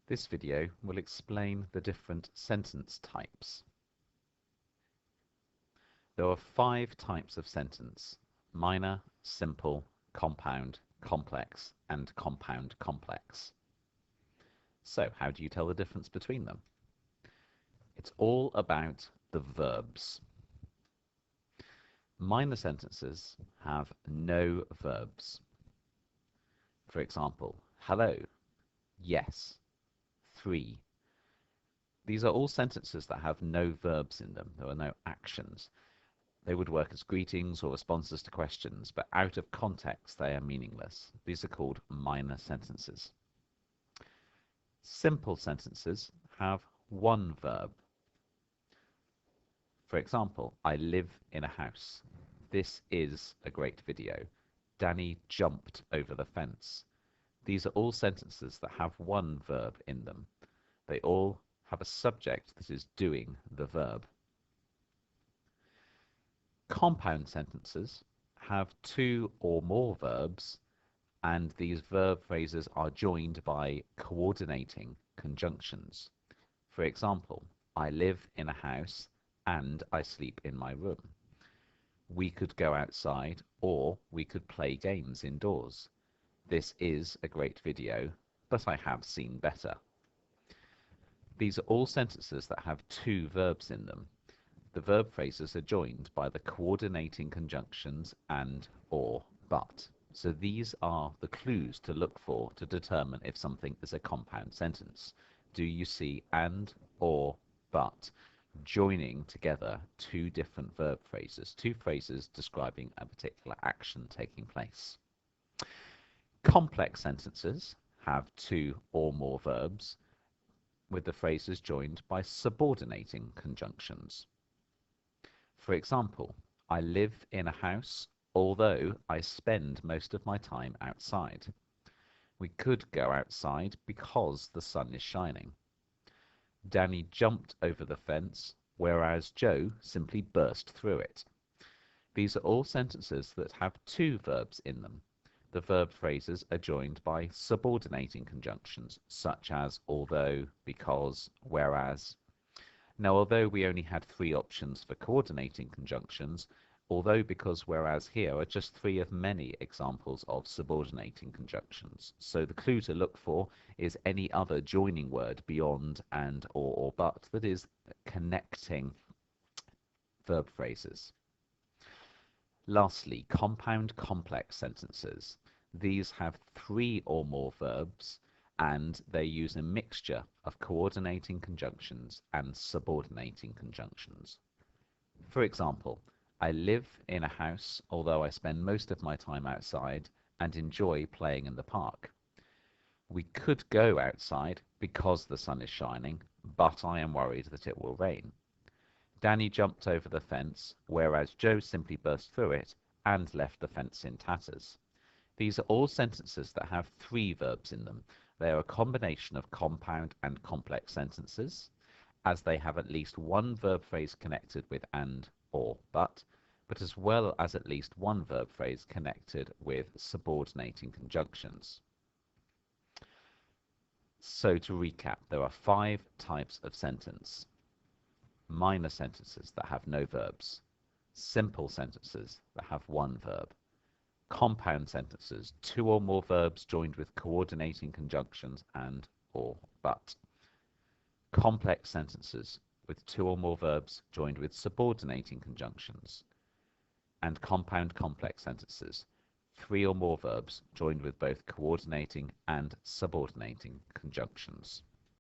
This video will explain the different sentence types. There are 5 types of sentence: minor, simple, compound, complex, and compound complex. So, how do you tell the difference between them? It's all about the verbs. Minor sentences have no verbs. For example, hello, yes, 3. These are all sentences that have no verbs in them. There are no actions. They would work as greetings or responses to questions, but out of context they are meaningless. These are called minor sentences. Simple sentences have one verb. For example, I live in a house. This is a great video. Danny jumped over the fence. These are all sentences that have one verb in them. They all have a subject that is doing the verb. Compound sentences have 2 or more verbs, and these verb phrases are joined by coordinating conjunctions. For example, I live in a house and I sleep in my room. We could go outside, or we could play games indoors. This is a great video, but I have seen better. These are all sentences that have 2 verbs in them. The verb phrases are joined by the coordinating conjunctions and, or, but. So these are the clues to look for to determine if something is a compound sentence. Do you see and, or, but joining together 2 different verb phrases, 2 phrases describing a particular action taking place? Complex sentences have 2 or more verbs, with the phrases joined by subordinating conjunctions. For example, I live in a house, although I spend most of my time outside. We could go outside because the sun is shining. Danny jumped over the fence, whereas Joe simply burst through it. These are all sentences that have 2 verbs in them. The verb phrases are joined by subordinating conjunctions, such as although, because, whereas. Now, although we only had 3 options for coordinating conjunctions, although, because, whereas here are just 3 of many examples of subordinating conjunctions. So the clue to look for is any other joining word beyond and, or but that is connecting verb phrases. Lastly, compound complex sentences. These have 3 or more verbs, and they use a mixture of coordinating conjunctions and subordinating conjunctions. For example, I live in a house, although I spend most of my time outside and enjoy playing in the park. We could go outside because the sun is shining, but I am worried that it will rain. Danny jumped over the fence, whereas Joe simply burst through it and left the fence in tatters. These are all sentences that have 3 verbs in them. They are a combination of compound and complex sentences, as they have at least 1 verb phrase connected with and, or, but as well as at least 1 verb phrase connected with subordinating conjunctions. So to recap, there are 5 types of sentence. Minor sentences that have no verbs, simple sentences that have 1 verb, compound sentences, 2 or more verbs joined with coordinating conjunctions and, or, but, complex sentences with 2 or more verbs joined with subordinating conjunctions, and compound complex sentences, 3 or more verbs joined with both coordinating and subordinating conjunctions.